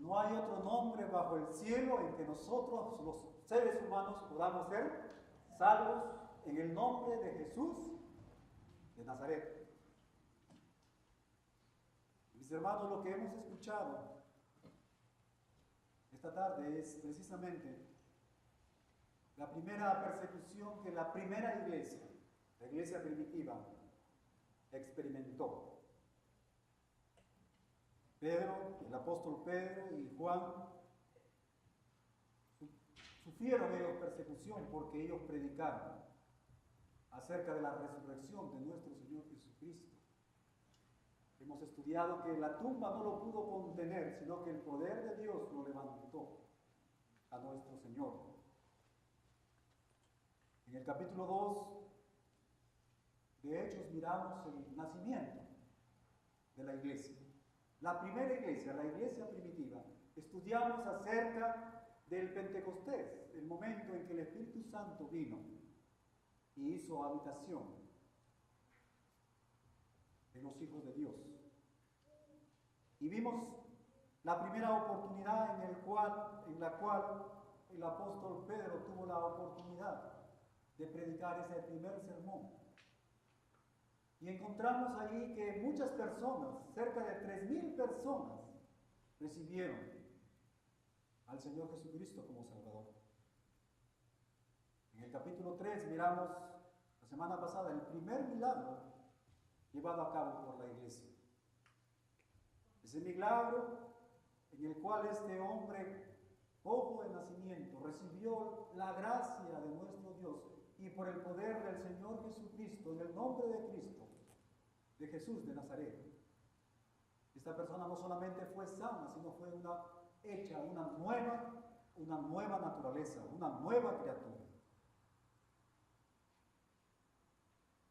no hay otro nombre bajo el cielo en que nosotros, los seres humanos, podamos ser salvos en el nombre de Jesús de Nazaret. Mis hermanos, lo que hemos escuchado esta tarde es precisamente la primera persecución que la primera iglesia, la iglesia primitiva, experimentó. Pedro, el apóstol Pedro y Juan sufrieron ellos persecución porque ellos predicaron acerca de la resurrección de nuestro Señor Jesucristo. Hemos estudiado que la tumba no lo pudo contener, sino que el poder de Dios lo levantó a nuestro Señor. En el capítulo 2 de Hechos miramos el nacimiento de la iglesia. La primera iglesia, la iglesia primitiva. Estudiamos acerca del Pentecostés, el momento en que el Espíritu Santo vino y hizo habitación en los hijos de Dios. Y vimos la primera oportunidad en la cual el apóstol Pedro tuvo la oportunidad de predicar ese primer sermón. Y encontramos allí que muchas personas, cerca de 3,000 personas, recibieron al Señor Jesucristo como Salvador. En el capítulo 3 miramos la semana pasada el primer milagro llevado a cabo por la iglesia. Ese milagro en el cual este hombre, cojo de nacimiento, recibió la gracia de nuestro Dios y por el poder del Señor Jesucristo, en el nombre de Cristo, de Jesús de Nazaret. Esta persona no solamente fue sana, sino fue hecha una nueva naturaleza, una nueva criatura.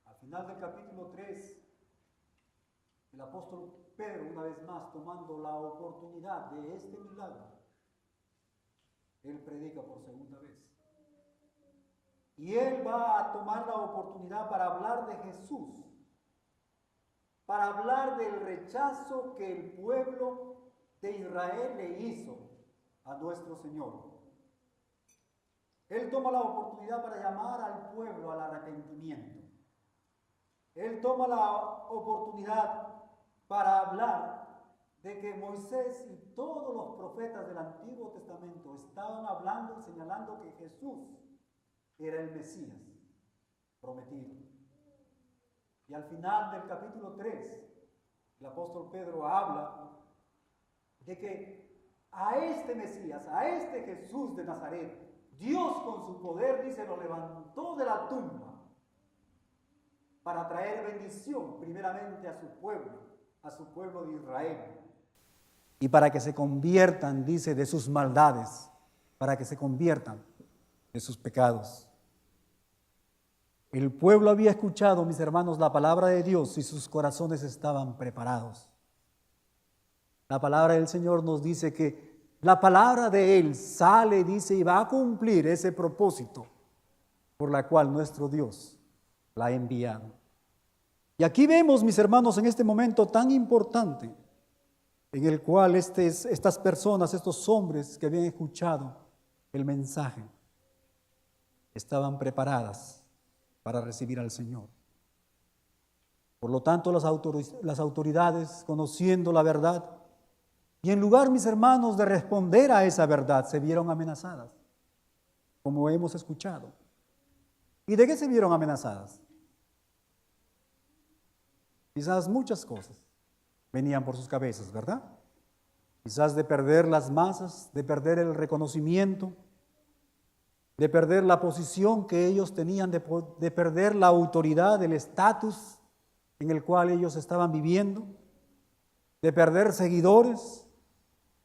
Al final del capítulo 3, el apóstol Pedro, una vez más, tomando la oportunidad de este milagro, él predica por segunda vez. Y él va a tomar la oportunidad para hablar de Jesús, para hablar del rechazo que el pueblo de Israel le hizo a nuestro Señor. Él toma la oportunidad para llamar al pueblo al arrepentimiento. Él toma la oportunidad para hablar de que Moisés y todos los profetas del Antiguo Testamento estaban hablando y señalando que Jesús era el Mesías prometido. Y al final del capítulo 3, el apóstol Pedro habla de que a este Mesías, a este Jesús de Nazaret, Dios con su poder, dice, lo levantó de la tumba para traer bendición primeramente a su pueblo de Israel. Y para que se conviertan, dice, de sus maldades, para que se conviertan de sus pecados. El pueblo había escuchado, mis hermanos, la palabra de Dios y sus corazones estaban preparados. La palabra del Señor nos dice que la palabra de Él sale, dice, y va a cumplir ese propósito por la cual nuestro Dios la ha enviado. Y aquí vemos, mis hermanos, en este momento tan importante, en el cual estas personas, estos hombres que habían escuchado el mensaje, estaban preparadas para recibir al Señor. Por lo tanto, las autoridades, conociendo la verdad, y en lugar, mis hermanos, de responder a esa verdad, se vieron amenazadas, como hemos escuchado. ¿Y de qué se vieron amenazadas? Quizás muchas cosas venían por sus cabezas, ¿verdad? Quizás de perder las masas, de perder el reconocimiento, de perder la posición que ellos tenían, de perder la autoridad, el estatus en el cual ellos estaban viviendo, de perder seguidores,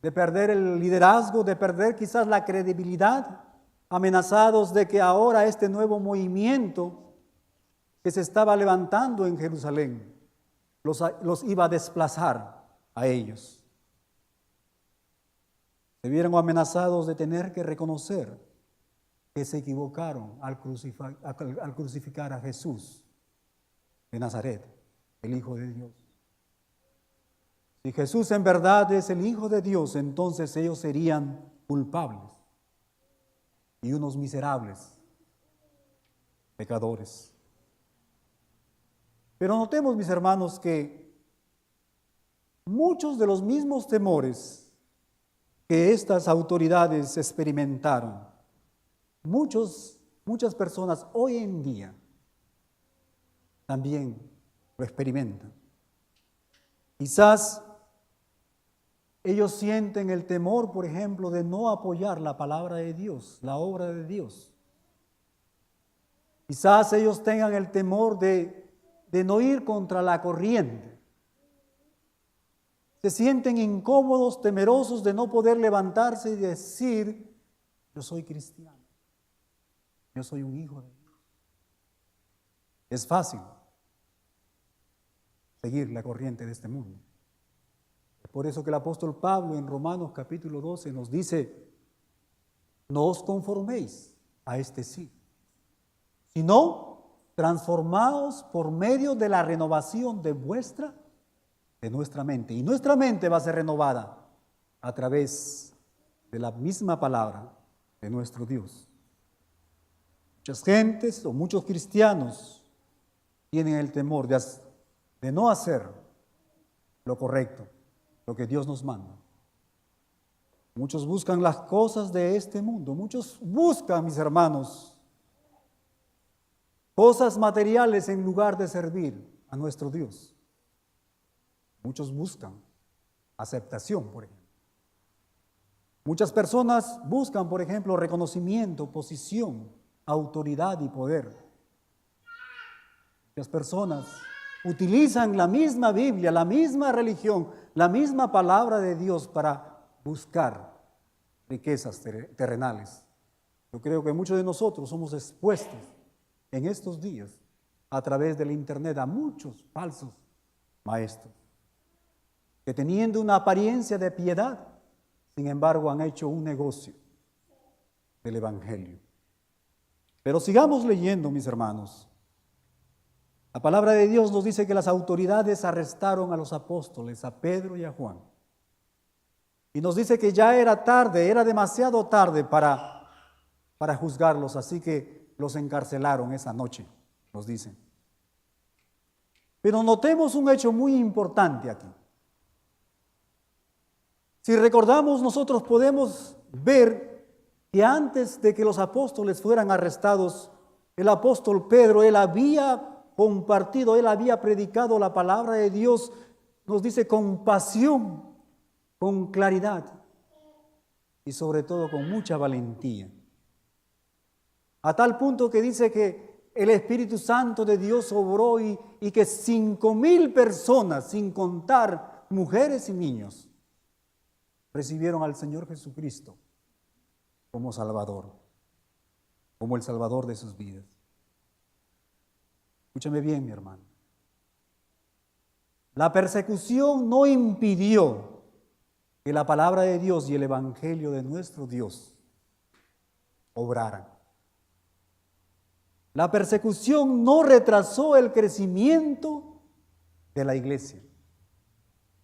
de perder el liderazgo, de perder quizás la credibilidad, amenazados de que ahora este nuevo movimiento que se estaba levantando en Jerusalén los iba a desplazar a ellos. Se vieron amenazados de tener que reconocer que se equivocaron al crucificar a Jesús de Nazaret, el Hijo de Dios. Si Jesús en verdad es el Hijo de Dios, entonces ellos serían culpables y unos miserables pecadores. Pero notemos, mis hermanos, que muchos de los mismos temores que estas autoridades experimentaron, muchas personas hoy en día también lo experimentan. Quizás ellos sienten el temor, por ejemplo, de no apoyar la palabra de Dios, la obra de Dios. Quizás ellos tengan el temor de no ir contra la corriente. Se sienten incómodos, temerosos de no poder levantarse y decir, yo soy cristiano, yo soy un hijo de Dios. Es fácil seguir la corriente de este mundo. Es por eso que el apóstol Pablo en Romanos capítulo 12 nos dice, no os conforméis a este siglo, sino transformaos por medio de la renovación de nuestra mente. Y nuestra mente va a ser renovada a través de la misma palabra de nuestro Dios. Muchas gentes o muchos cristianos tienen el temor de no hacer lo correcto, lo que Dios nos manda. Muchos buscan las cosas de este mundo. Muchos buscan, mis hermanos, cosas materiales en lugar de servir a nuestro Dios. Muchos buscan aceptación, por ejemplo. Muchas personas buscan, por ejemplo, reconocimiento, posición, autoridad y poder. Muchas personas utilizan la misma Biblia, la misma religión, la misma palabra de Dios para buscar riquezas terrenales. Yo creo que muchos de nosotros somos expuestos en estos días a través del internet a muchos falsos maestros que teniendo una apariencia de piedad, sin embargo han hecho un negocio del evangelio. Pero sigamos leyendo, mis hermanos. La palabra de Dios nos dice que las autoridades arrestaron a los apóstoles, a Pedro y a Juan. Y nos dice que ya era tarde, era demasiado tarde para juzgarlos, así que los encarcelaron esa noche, nos dicen. Pero notemos un hecho muy importante aquí. Si recordamos, nosotros podemos ver que antes de que los apóstoles fueran arrestados, el apóstol Pedro, él había compartido, él había predicado la palabra de Dios, nos dice con pasión, con claridad y sobre todo con mucha valentía. A tal punto que dice que el Espíritu Santo de Dios obró y que 5,000 personas, sin contar mujeres y niños, recibieron al Señor Jesucristo como Salvador, como el Salvador de sus vidas. Escúchame bien, mi hermano. La persecución no impidió que la palabra de Dios y el evangelio de nuestro Dios obraran. La persecución no retrasó el crecimiento de la iglesia.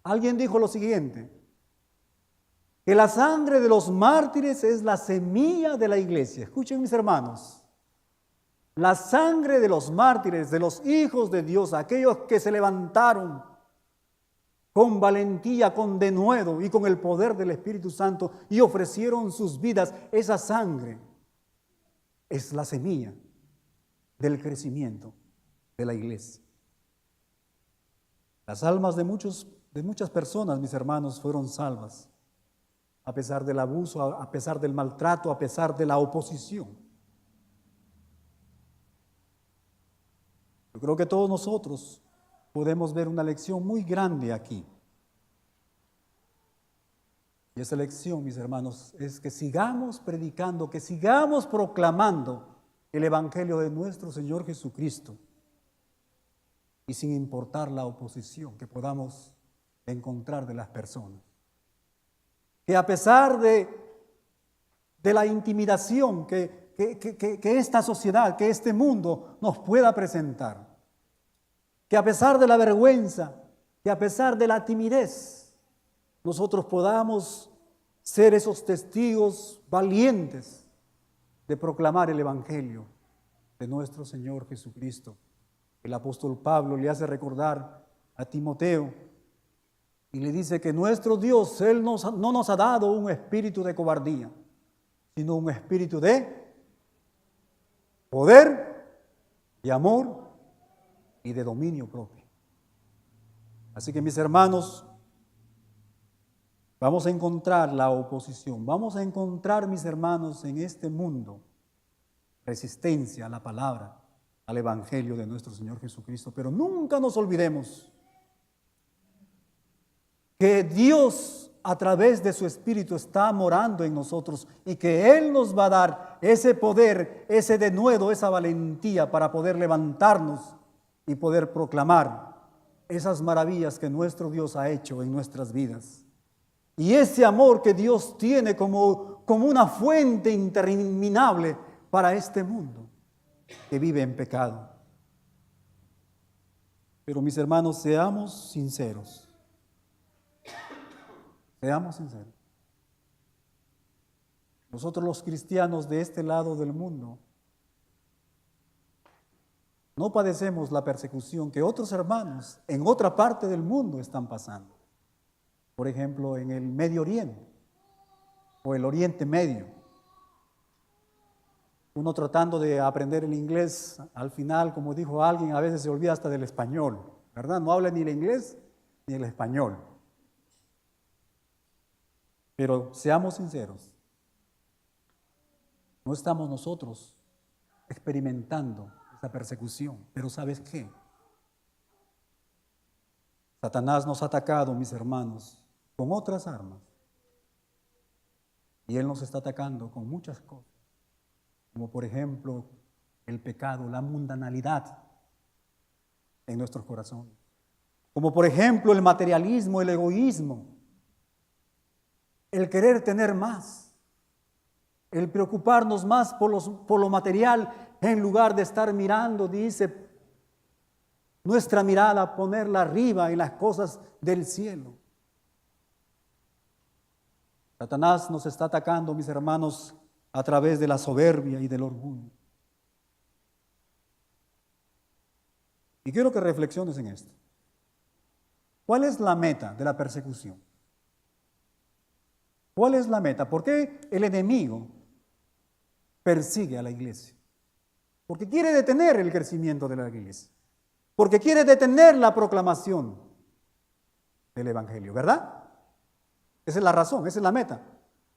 Alguien dijo lo siguiente, que la sangre de los mártires es la semilla de la iglesia. Escuchen, mis hermanos, la sangre de los mártires, de los hijos de Dios, aquellos que se levantaron con valentía, con denuedo y con el poder del Espíritu Santo y ofrecieron sus vidas, esa sangre es la semilla del crecimiento de la iglesia. Las almas de muchas personas, mis hermanos, fueron salvas, a pesar del abuso, a pesar del maltrato, a pesar de la oposición. Yo creo que todos nosotros podemos ver una lección muy grande aquí. Y esa lección, mis hermanos, es que sigamos predicando, que sigamos proclamando el evangelio de nuestro Señor Jesucristo. Y sin importar la oposición que podamos encontrar de las personas. Que a pesar de la intimidación que esta sociedad, que este mundo nos pueda presentar, que a pesar de la vergüenza, que a pesar de la timidez, nosotros podamos ser esos testigos valientes de proclamar el Evangelio de nuestro Señor Jesucristo. El apóstol Pablo le hace recordar a Timoteo y le dice que nuestro Dios, Él no nos ha dado un espíritu de cobardía, sino un espíritu de poder, de amor y de dominio propio. Así que, mis hermanos, vamos a encontrar la oposición, vamos a encontrar, mis hermanos, en este mundo resistencia a la palabra, al Evangelio de nuestro Señor Jesucristo, pero nunca nos olvidemos que Dios a través de su Espíritu está morando en nosotros y que Él nos va a dar ese poder, ese denuedo, esa valentía para poder levantarnos y poder proclamar esas maravillas que nuestro Dios ha hecho en nuestras vidas. Y ese amor que Dios tiene como una fuente interminable para este mundo que vive en pecado. Pero, mis hermanos, seamos sinceros. Seamos sinceros. Nosotros los cristianos de este lado del mundo no padecemos la persecución que otros hermanos en otra parte del mundo están pasando. Por ejemplo, en el Medio Oriente o el Oriente Medio. Uno tratando de aprender el inglés, al final, como dijo alguien, a veces se olvida hasta del español, ¿verdad? No habla ni el inglés ni el español. Pero seamos sinceros, no estamos nosotros experimentando esa persecución, pero ¿sabes qué? Satanás nos ha atacado, mis hermanos, con otras armas. Y él nos está atacando con muchas cosas, como por ejemplo el pecado, la mundanalidad en nuestros corazones, como por ejemplo el materialismo, el egoísmo, el querer tener más, el preocuparnos más por lo material en lugar de estar mirando, dice, nuestra mirada, ponerla arriba en las cosas del cielo. Satanás nos está atacando, mis hermanos, a través de la soberbia y del orgullo. Y quiero que reflexiones en esto. ¿Cuál es la meta de la persecución? ¿Cuál es la meta? ¿Por qué el enemigo persigue a la iglesia? Porque quiere detener el crecimiento de la iglesia. Porque quiere detener la proclamación del Evangelio, ¿verdad? Esa es la razón, esa es la meta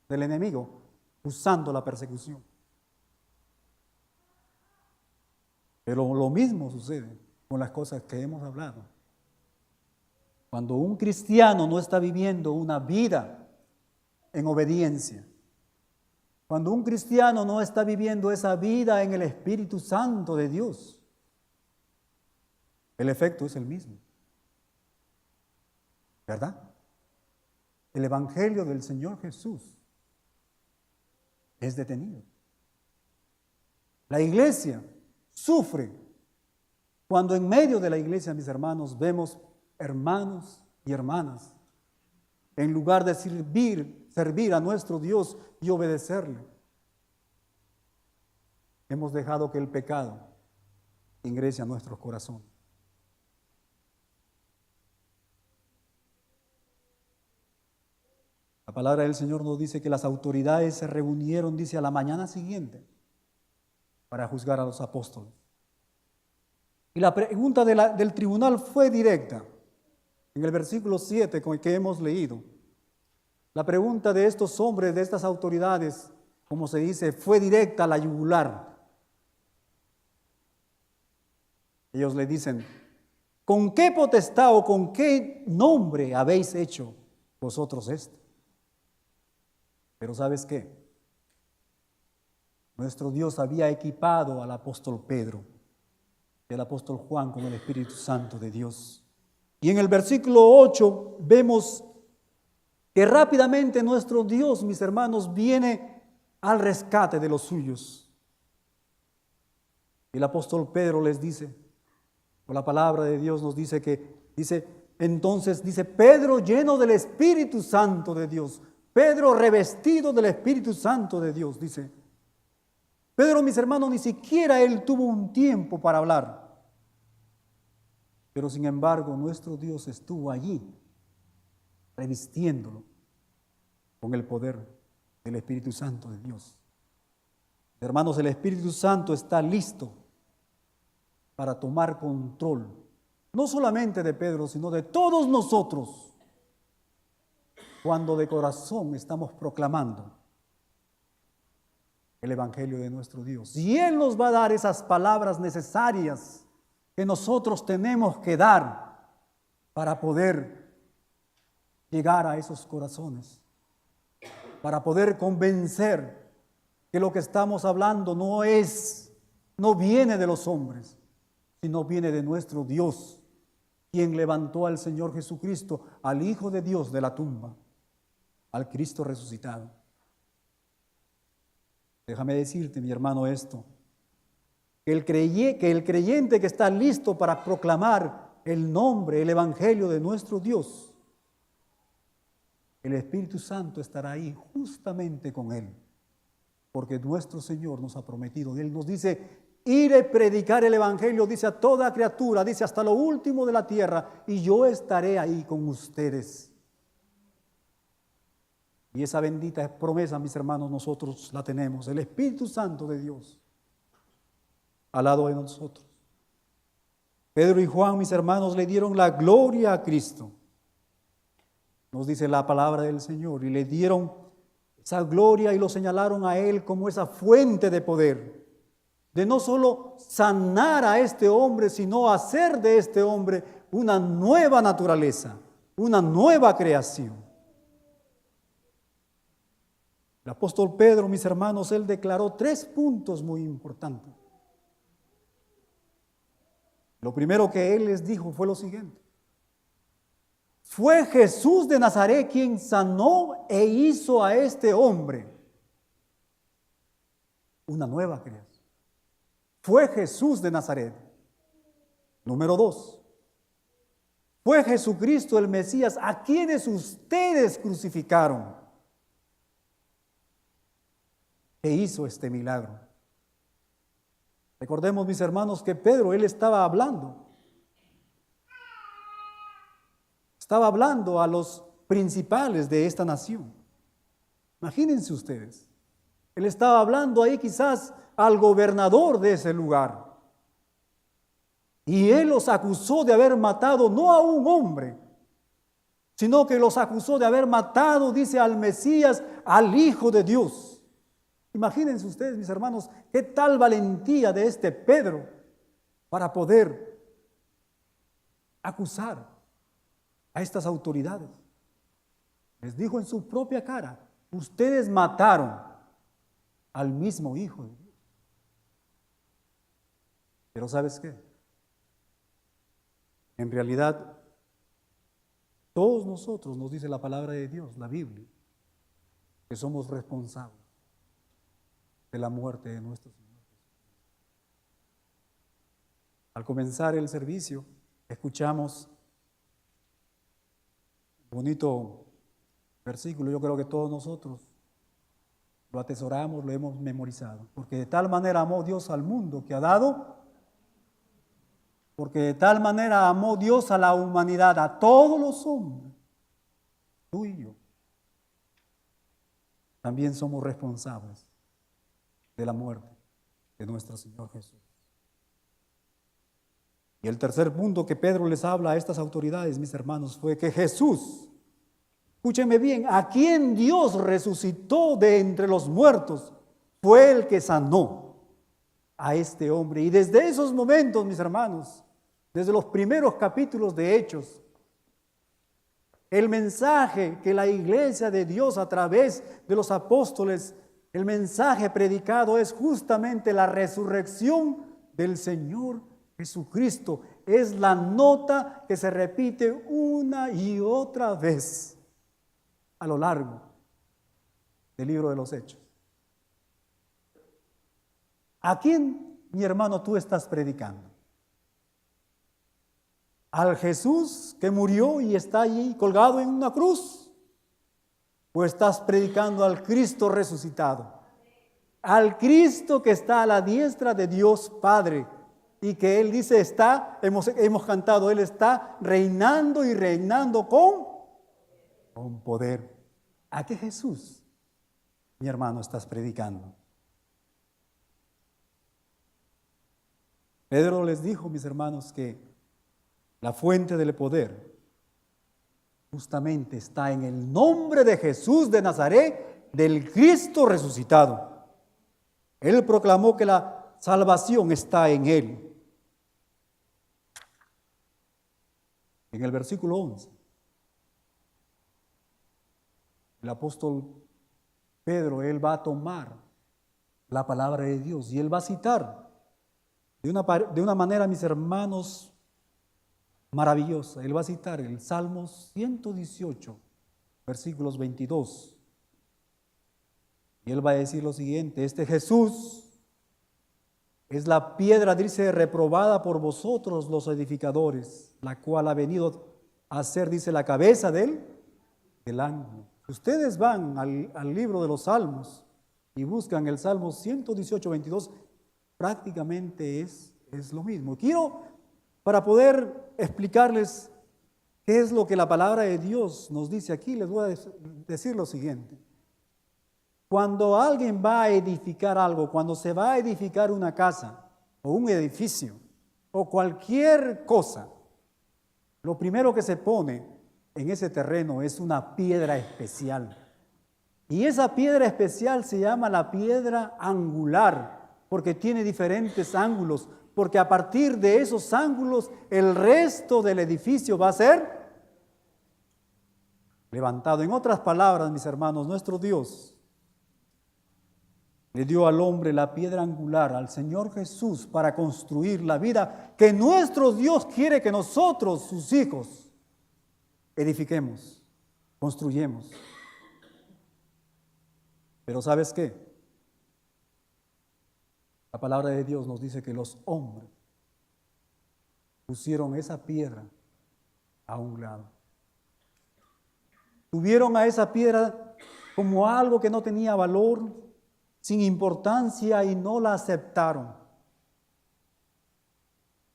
del enemigo, usando la persecución. Pero lo mismo sucede con las cosas que hemos hablado. Cuando un cristiano no está viviendo una vida en obediencia, cuando un cristiano no está viviendo esa vida en el Espíritu Santo de Dios, el efecto es el mismo, ¿verdad? El Evangelio del Señor Jesús es detenido. La iglesia sufre cuando en medio de la iglesia, mis hermanos, vemos hermanos y hermanas, en lugar de servir a nuestro Dios y obedecerle, hemos dejado que el pecado ingrese a nuestros corazones. La palabra del Señor nos dice que las autoridades se reunieron, dice, a la mañana siguiente para juzgar a los apóstoles. Y la pregunta del tribunal fue directa. En el versículo 7 con el que hemos leído, la pregunta de estos hombres, de estas autoridades, como se dice, fue directa a la yugular. Ellos le dicen, ¿con qué potestad o con qué nombre habéis hecho vosotros esto? Pero ¿sabes qué? Nuestro Dios había equipado al apóstol Pedro y al apóstol Juan con el Espíritu Santo de Dios. Y en el versículo 8 vemos que rápidamente nuestro Dios, mis hermanos, viene al rescate de los suyos. Y el apóstol Pedro les dice, o la palabra de Dios nos dice que, entonces dice, Pedro lleno del Espíritu Santo de Dios. Pedro revestido del Espíritu Santo de Dios, dice. Pedro, mis hermanos, ni siquiera él tuvo un tiempo para hablar. Pero sin embargo, nuestro Dios estuvo allí, revistiéndolo con el poder del Espíritu Santo de Dios. Hermanos, el Espíritu Santo está listo para tomar control, no solamente de Pedro, sino de todos nosotros, cuando de corazón estamos proclamando el Evangelio de nuestro Dios. Y Él nos va a dar esas palabras necesarias que nosotros tenemos que dar para poder llegar a esos corazones, para poder convencer que lo que estamos hablando no viene de los hombres, sino viene de nuestro Dios, quien levantó al Señor Jesucristo, al Hijo de Dios de la tumba, al Cristo resucitado. Déjame decirte, mi hermano, esto, que el creyente que está listo para proclamar el nombre, el Evangelio de nuestro Dios, el Espíritu Santo estará ahí justamente con él, porque nuestro Señor nos ha prometido. Él nos dice, iré a predicar el Evangelio, dice a toda criatura, dice hasta lo último de la tierra, y yo estaré ahí con ustedes. Y esa bendita promesa, mis hermanos, nosotros la tenemos, el Espíritu Santo de Dios al lado de nosotros. Pedro y Juan, mis hermanos, le dieron la gloria a Cristo, nos dice la palabra del Señor, y le dieron esa gloria y lo señalaron a Él como esa fuente de poder, de no solo sanar a este hombre, sino hacer de este hombre una nueva naturaleza, una nueva creación. El apóstol Pedro, mis hermanos, él declaró 3 puntos muy importantes. Lo primero que él les dijo fue lo siguiente: fue Jesús de Nazaret quien sanó e hizo a este hombre una nueva creación. Fue Jesús de Nazaret. Número 2, fue Jesucristo el Mesías a quienes ustedes crucificaron, que hizo este milagro. Recordemos, mis hermanos, que Pedro, él estaba hablando a los principales de esta nación. Imagínense ustedes, él estaba hablando ahí quizás al gobernador de ese lugar, y él los acusó de haber matado no a un hombre, sino que los acusó de haber matado, dice, al Mesías, al Hijo de Dios. Imagínense ustedes, mis hermanos, qué tal valentía de este Pedro para poder acusar a estas autoridades. Les dijo en su propia cara: ustedes mataron al mismo Hijo de Dios. Pero ¿sabes qué? En realidad, todos nosotros, nos dice la palabra de Dios, la Biblia, que somos responsables de la muerte de nuestro Señor. Al comenzar el servicio, escuchamos un bonito versículo. Yo creo que todos nosotros lo atesoramos, lo hemos memorizado. Porque de tal manera amó Dios al mundo que ha dado, porque de tal manera amó Dios a la humanidad, a todos los hombres, tú y yo. También somos responsables de la muerte de nuestro Señor Jesús. Y el tercer punto que Pedro les habla a estas autoridades, mis hermanos, fue que Jesús, escúchenme bien, a quien Dios resucitó de entre los muertos, fue el que sanó a este hombre. Y desde esos momentos, mis hermanos, desde los primeros capítulos de Hechos, el mensaje que la iglesia de Dios a través de los apóstoles, el mensaje predicado es justamente la resurrección del Señor Jesucristo. Es la nota que se repite una y otra vez a lo largo del libro de los Hechos. ¿A quién, mi hermano, tú estás predicando? ¿Al Jesús que murió y está allí colgado en una cruz? ¿O estás predicando al Cristo resucitado? Al Cristo que está a la diestra de Dios Padre y que Él dice hemos cantado, Él está reinando y reinando con poder. ¿A qué Jesús, mi hermano, estás predicando? Pedro les dijo, mis hermanos, que la fuente del poder justamente está en el nombre de Jesús de Nazaret, del Cristo resucitado. Él proclamó que la salvación está en Él. En el versículo 11, el apóstol Pedro, él va a tomar la palabra de Dios y él va a citar de una manera, mis hermanos, maravillosa. Él va a citar el Salmo 118, versículos 22. Y él va a decir lo siguiente: este Jesús es la piedra, dice, reprobada por vosotros los edificadores, la cual ha venido a ser, dice, la cabeza del ángulo. Si ustedes van al libro de los Salmos y buscan el Salmo 118, 22, prácticamente es lo mismo. Quiero, para poder explicarles qué es lo que la palabra de Dios nos dice aquí, les voy a decir lo siguiente. Cuando alguien va a edificar algo, cuando se va a edificar una casa o un edificio o cualquier cosa, lo primero que se pone en ese terreno es una piedra especial. Y esa piedra especial se llama la piedra angular, porque tiene diferentes ángulos, porque a partir de esos ángulos el resto del edificio va a ser levantado. En otras palabras, mis hermanos, nuestro Dios le dio al hombre la piedra angular, al Señor Jesús, para construir la vida que nuestro Dios quiere que nosotros, sus hijos, edifiquemos, construyemos. Pero ¿sabes qué? La palabra de Dios nos dice que los hombres pusieron esa piedra a un lado. Tuvieron a esa piedra como algo que no tenía valor, sin importancia, y no la aceptaron.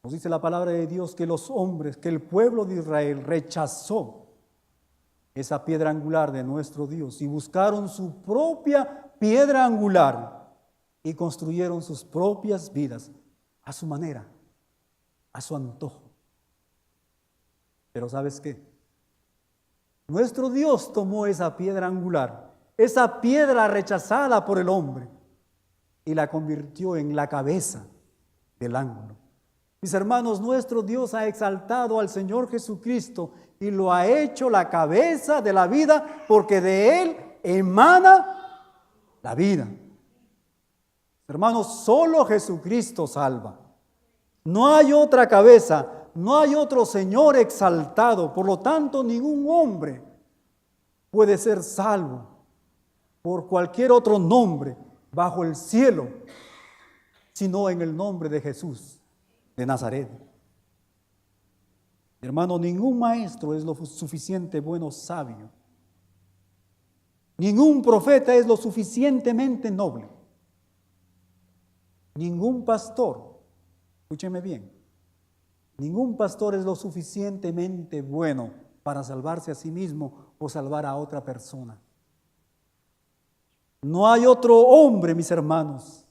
Nos dice la palabra de Dios que los hombres, que el pueblo de Israel rechazó esa piedra angular de nuestro Dios y buscaron su propia piedra angular y construyeron sus propias vidas a su manera, a su antojo. Pero ¿sabes qué? Nuestro Dios tomó esa piedra angular, esa piedra rechazada por el hombre, y la convirtió en la cabeza del ángulo. Mis hermanos, nuestro Dios ha exaltado al Señor Jesucristo y lo ha hecho la cabeza de la vida, porque de Él emana la vida. Hermanos, solo Jesucristo salva. No hay otra cabeza, no hay otro Señor exaltado. Por lo tanto, ningún hombre puede ser salvo por cualquier otro nombre bajo el cielo, sino en el nombre de Jesús de Nazaret. Hermano, ningún maestro es lo suficiente bueno, sabio. Ningún profeta es lo suficientemente noble. Ningún pastor, escúcheme bien, ningún pastor es lo suficientemente bueno para salvarse a sí mismo o salvar a otra persona. No hay otro hombre, mis hermanos,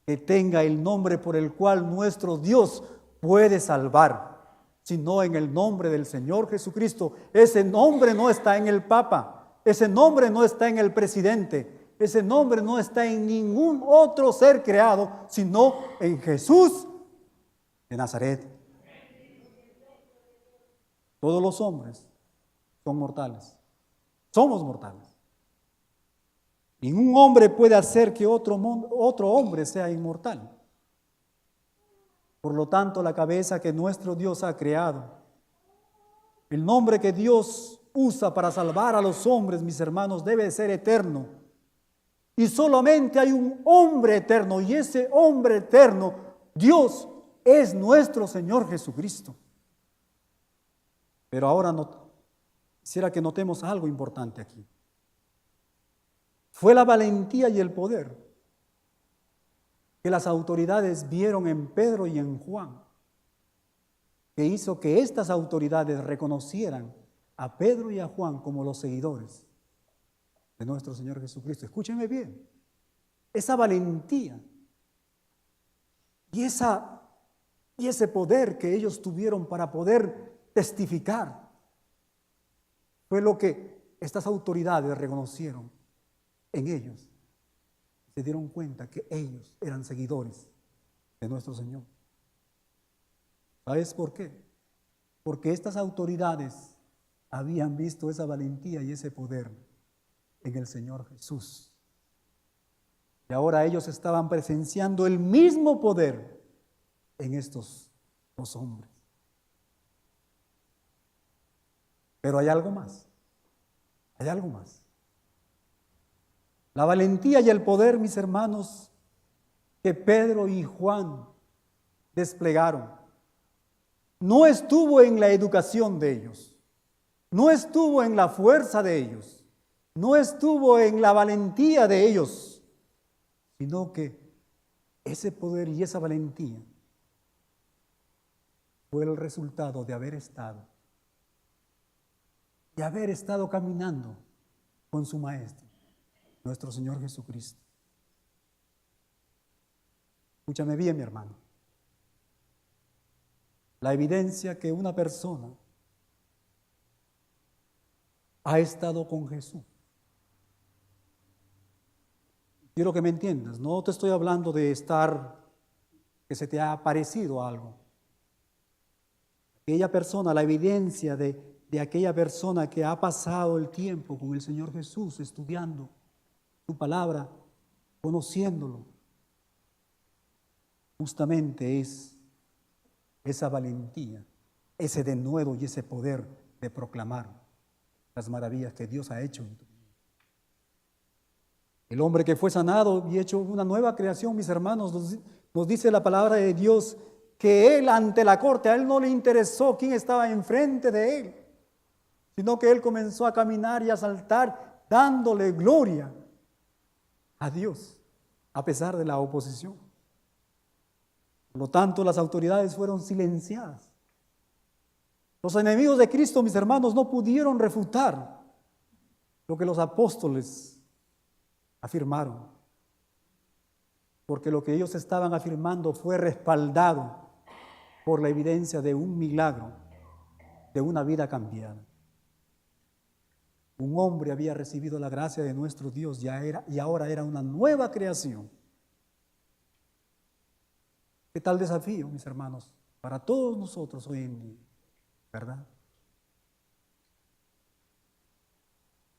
que tenga el nombre por el cual nuestro Dios puede salvar, sino en el nombre del Señor Jesucristo. Ese nombre no está en el Papa, ese nombre no está en el presidente, ese nombre no está en ningún otro ser creado, sino en Jesús de Nazaret. Todos los hombres son mortales, somos mortales. Ningún hombre puede hacer que otro hombre sea inmortal. Por lo tanto, la cabeza que nuestro Dios ha creado, el nombre que Dios usa para salvar a los hombres, mis hermanos, debe ser eterno. Y solamente hay un hombre eterno, y ese hombre eterno, Dios, es nuestro Señor Jesucristo. Pero ahora quisiera que notemos algo importante aquí. Fue la valentía y el poder que las autoridades vieron en Pedro y en Juan, que hizo que estas autoridades reconocieran a Pedro y a Juan como los seguidores de nuestro Señor Jesucristo. Escúchenme bien, esa valentía y ese poder que ellos tuvieron para poder testificar fue lo que estas autoridades reconocieron en ellos. Se dieron cuenta que ellos eran seguidores de nuestro Señor. ¿Sabes por qué? Porque estas autoridades habían visto esa valentía y ese poder en el Señor Jesús. Y ahora ellos estaban presenciando el mismo poder en estos dos hombres. Pero hay algo más. Hay algo más. La valentía y el poder, mis hermanos, que Pedro y Juan desplegaron, no estuvo en la educación de ellos, no estuvo en la fuerza de ellos, no estuvo en la valentía de ellos, sino que ese poder y esa valentía fue el resultado de haber estado caminando con su Maestro, nuestro Señor Jesucristo. Escúchame bien, mi hermano. La evidencia que una persona ha estado con Jesús. Quiero que me entiendas, no te estoy hablando de que se te ha aparecido algo. Aquella persona, la evidencia de aquella persona que ha pasado el tiempo con el Señor Jesús, estudiando su palabra, conociéndolo, justamente es esa valentía, ese denuedo y ese poder de proclamar las maravillas que Dios ha hecho en tu vida. El hombre que fue sanado y hecho una nueva creación, mis hermanos, nos dice la palabra de Dios que él ante la corte, a él no le interesó quién estaba enfrente de él, sino que él comenzó a caminar y a saltar dándole gloria a Dios, a pesar de la oposición. Por lo tanto, las autoridades fueron silenciadas. Los enemigos de Cristo, mis hermanos, no pudieron refutar lo que los apóstoles afirmaron, porque lo que ellos estaban afirmando fue respaldado por la evidencia de un milagro, de una vida cambiada. Un hombre había recibido la gracia de nuestro Dios y ahora era una nueva creación. ¿Qué tal desafío, mis hermanos, para todos nosotros hoy en día? ¿Verdad?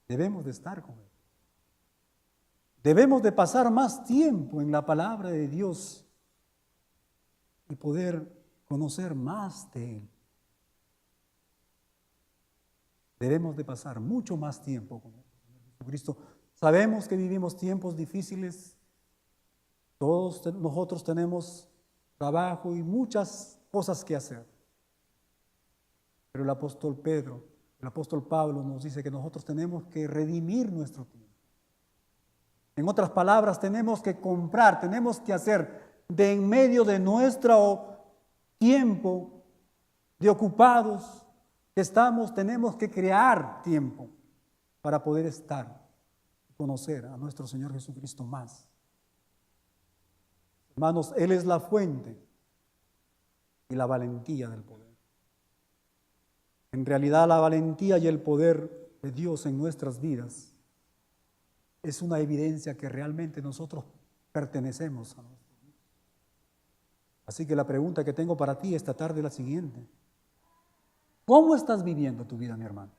Debemos de estar con Él. Debemos de pasar más tiempo en la palabra de Dios y poder conocer más de Él. Debemos de pasar mucho más tiempo con Jesucristo. Sabemos que vivimos tiempos difíciles. Todos nosotros tenemos trabajo y muchas cosas que hacer. Pero el apóstol Pablo nos dice que nosotros tenemos que redimir nuestro tiempo. En otras palabras, tenemos que comprar, tenemos que hacer de en medio de nuestro tiempo de ocupados que estamos, tenemos que crear tiempo para poder estar y conocer a nuestro Señor Jesucristo más. Hermanos, Él es la fuente y la valentía del poder. En realidad, la valentía y el poder de Dios en nuestras vidas es una evidencia que realmente nosotros pertenecemos a nuestro Dios. Así que la pregunta que tengo para ti esta tarde es la siguiente. ¿Cómo estás viviendo tu vida, mi hermano?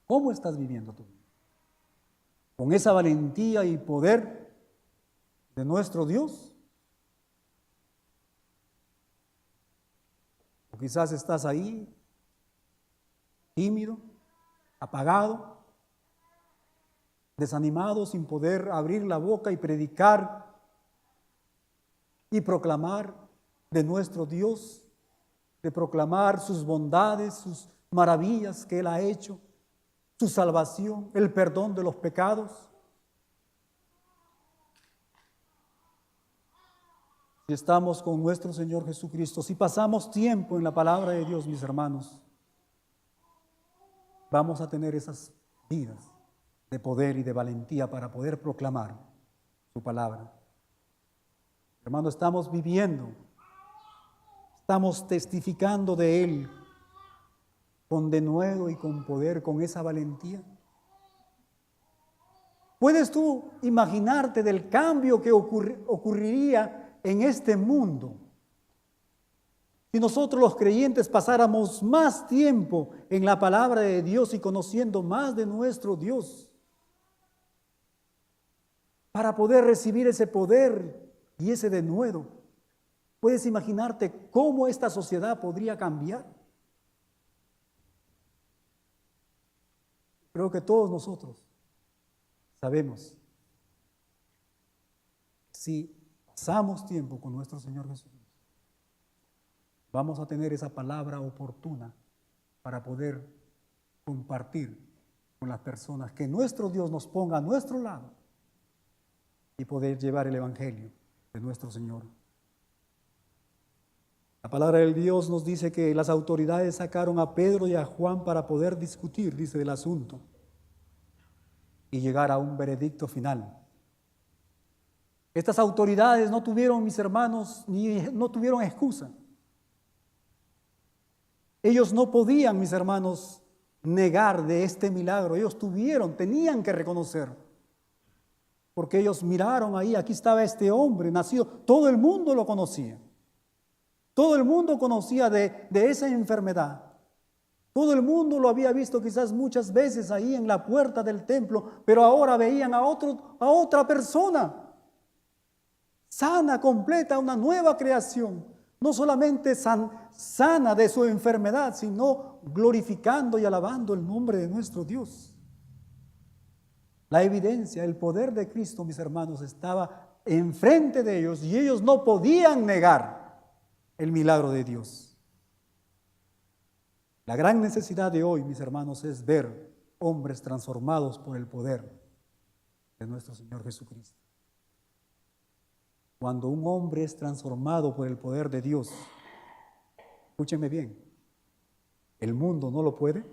¿Cómo estás viviendo tu vida? ¿Con esa valentía y poder de nuestro Dios? O quizás estás ahí, tímido, apagado, desanimado, sin poder abrir la boca y predicar y proclamar de nuestro Dios de proclamar sus bondades, sus maravillas que Él ha hecho, su salvación, el perdón de los pecados. Si estamos con nuestro Señor Jesucristo, si pasamos tiempo en la palabra de Dios, mis hermanos, vamos a tener esas vidas de poder y de valentía para poder proclamar su palabra. Hermano, estamos viviendo, estamos testificando de Él con denuedo y con poder, con esa valentía. ¿Puedes tú imaginarte del cambio que ocurriría en este mundo si nosotros los creyentes pasáramos más tiempo en la palabra de Dios y conociendo más de nuestro Dios para poder recibir ese poder y ese denuedo? ¿Puedes imaginarte cómo esta sociedad podría cambiar? Creo que todos nosotros sabemos, si pasamos tiempo con nuestro Señor Jesús, vamos a tener esa palabra oportuna para poder compartir con las personas, que nuestro Dios nos ponga a nuestro lado y poder llevar el evangelio de nuestro Señor. La palabra del Dios nos dice que las autoridades sacaron a Pedro y a Juan para poder discutir, dice, del asunto y llegar a un veredicto final. Estas autoridades no tuvieron, mis hermanos, no tuvieron excusa. Ellos no podían, mis hermanos, negar de este milagro. Ellos tenían que reconocer. Porque ellos miraron ahí, aquí estaba este hombre nacido. Todo el mundo lo conocía. Todo el mundo conocía de esa enfermedad. Todo el mundo lo había visto quizás muchas veces ahí en la puerta del templo, pero ahora veían a otra persona sana, completa, una nueva creación. No solamente sana de su enfermedad, sino glorificando y alabando el nombre de nuestro Dios. La evidencia, el poder de Cristo, mis hermanos, estaba enfrente de ellos y ellos no podían negar el milagro de Dios. La gran necesidad de hoy, mis hermanos, es ver hombres transformados por el poder de nuestro Señor Jesucristo. Cuando un hombre es transformado por el poder de Dios, escúcheme bien, el mundo no lo puede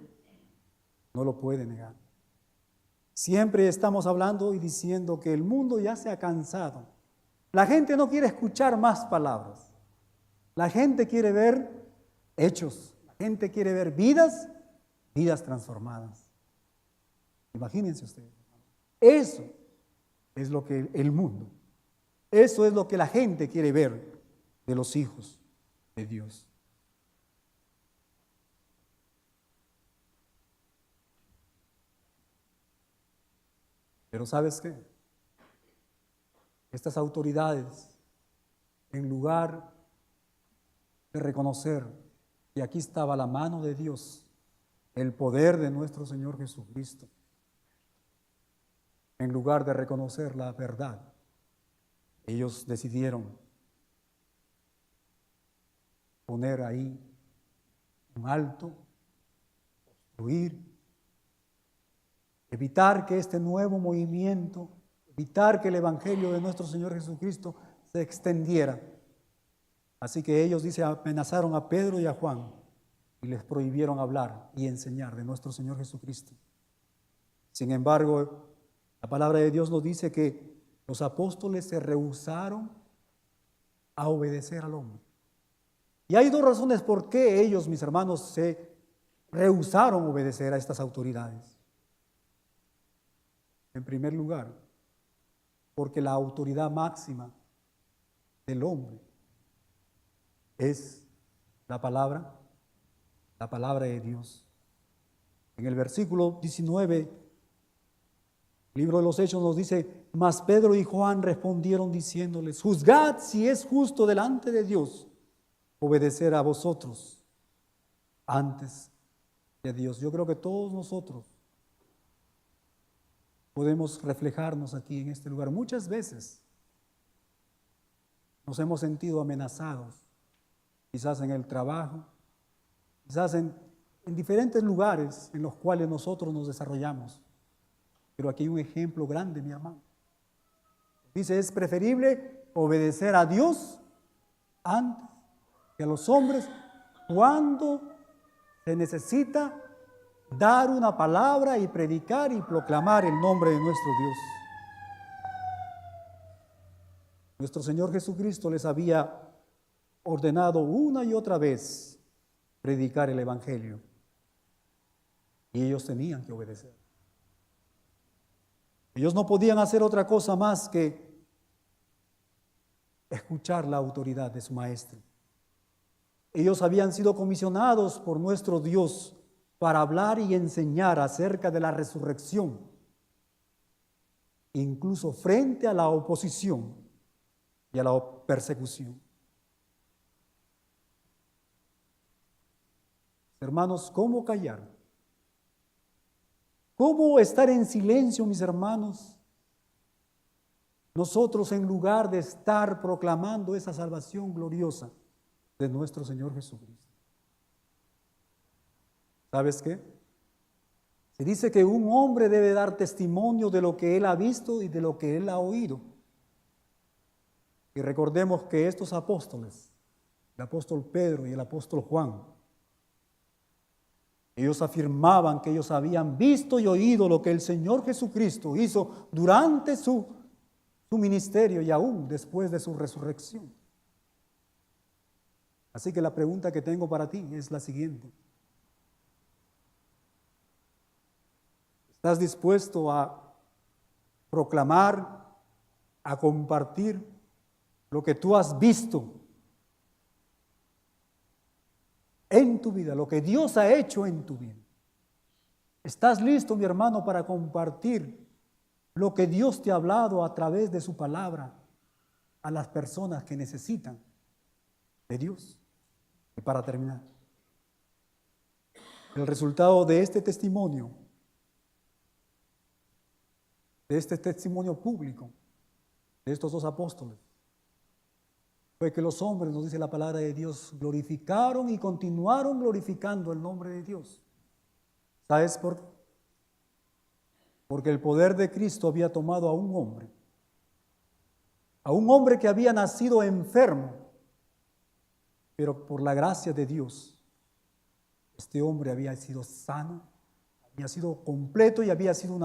negar. Siempre estamos hablando y diciendo que el mundo ya se ha cansado. La gente no quiere escuchar más palabras. La gente quiere ver hechos. La gente quiere ver vidas transformadas. Imagínense ustedes. Eso es lo que el mundo, eso es lo que la gente quiere ver de los hijos de Dios. Pero ¿sabes qué? Estas autoridades, en lugar de reconocer que aquí estaba la mano de Dios, el poder de nuestro Señor Jesucristo, en lugar de reconocer la verdad, ellos decidieron poner ahí un alto, obstruir, evitar que este nuevo movimiento, evitar que el evangelio de nuestro Señor Jesucristo se extendiera. Así que ellos, dice, amenazaron a Pedro y a Juan y les prohibieron hablar y enseñar de nuestro Señor Jesucristo. Sin embargo, la palabra de Dios nos dice que los apóstoles se rehusaron a obedecer al hombre. Y hay dos razones por qué ellos, mis hermanos, se rehusaron a obedecer a estas autoridades. En primer lugar, porque la autoridad máxima del hombre es la palabra de Dios. En el versículo 19, el libro de los Hechos nos dice: mas Pedro y Juan respondieron diciéndoles: juzgad si es justo delante de Dios obedecer a vosotros antes que a Dios. Yo creo que todos nosotros podemos reflejarnos aquí en este lugar. Muchas veces nos hemos sentido amenazados, quizás en el trabajo, quizás en diferentes lugares en los cuales nosotros nos desarrollamos. Pero aquí hay un ejemplo grande, mi hermano. Dice, es preferible obedecer a Dios antes que a los hombres cuando se necesita dar una palabra y predicar y proclamar el nombre de nuestro Dios. Nuestro Señor Jesucristo les había ordenado una y otra vez predicar el Evangelio. Y ellos tenían que obedecer. Ellos no podían hacer otra cosa más que escuchar la autoridad de su maestro. Ellos habían sido comisionados por nuestro Dios para hablar y enseñar acerca de la resurrección, incluso frente a la oposición y a la persecución. Hermanos, ¿cómo callar? ¿Cómo estar en silencio, mis hermanos? Nosotros, en lugar de estar proclamando esa salvación gloriosa de nuestro Señor Jesucristo. ¿Sabes qué? Se dice que un hombre debe dar testimonio de lo que él ha visto y de lo que él ha oído. Y recordemos que estos apóstoles, el apóstol Pedro y el apóstol Juan, ellos afirmaban que ellos habían visto y oído lo que el Señor Jesucristo hizo durante su ministerio y aún después de su resurrección. Así que la pregunta que tengo para ti es la siguiente. ¿Estás dispuesto a proclamar, a compartir lo que tú has visto en tu vida, lo que Dios ha hecho en tu vida? ¿Estás listo, mi hermano, para compartir lo que Dios te ha hablado a través de su palabra a las personas que necesitan de Dios? Y para terminar, el resultado de este testimonio público de estos dos apóstoles fue que los hombres, nos dice la palabra de Dios, glorificaron y continuaron glorificando el nombre de Dios. ¿Sabes por qué? Porque el poder de Cristo había tomado a un hombre que había nacido enfermo, pero por la gracia de Dios, este hombre había sido sano, había sido completo y había sido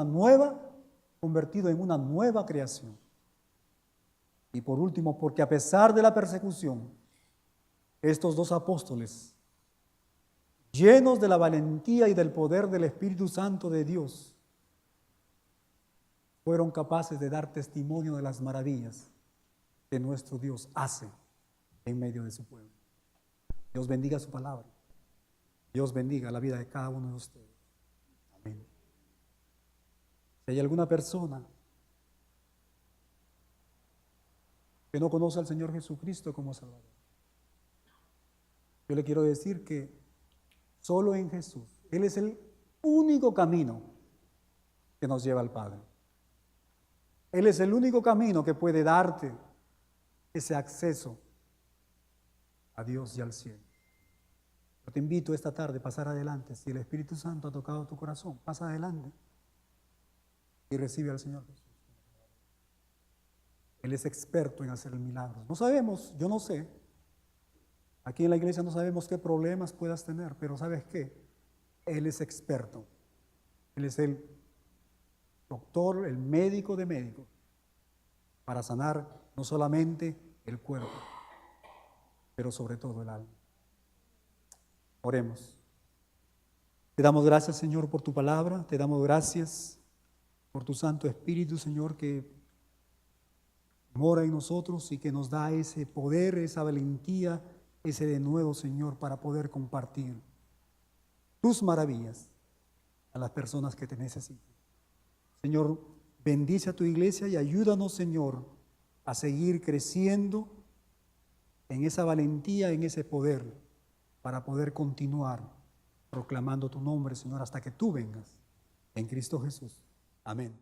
convertido en una nueva creación. Y por último, porque a pesar de la persecución, estos dos apóstoles, llenos de la valentía y del poder del Espíritu Santo de Dios, fueron capaces de dar testimonio de las maravillas que nuestro Dios hace en medio de su pueblo. Dios bendiga su palabra. Dios bendiga la vida de cada uno de ustedes. Amén. Si hay alguna persona que no conoce al Señor Jesucristo como Salvador, yo le quiero decir que solo en Jesús, Él es el único camino que nos lleva al Padre. Él es el único camino que puede darte ese acceso a Dios y al cielo. Yo te invito esta tarde a pasar adelante. Si el Espíritu Santo ha tocado tu corazón, pasa adelante y recibe al Señor Jesús. Él es experto en hacer milagros. No sabemos, yo no sé. Aquí en la iglesia no sabemos qué problemas puedas tener, pero ¿sabes qué? Él es experto. Él es el doctor, el médico de médicos, para sanar no solamente el cuerpo, pero sobre todo el alma. Oremos. Te damos gracias, Señor, por tu palabra. Te damos gracias por tu Santo Espíritu, Señor, que mora en nosotros y que nos da ese poder, esa valentía, ese denuedo, Señor, para poder compartir tus maravillas a las personas que te necesitan. Señor, bendice a tu iglesia y ayúdanos, Señor, a seguir creciendo en esa valentía, en ese poder, para poder continuar proclamando tu nombre, Señor, hasta que tú vengas. En Cristo Jesús. Amén.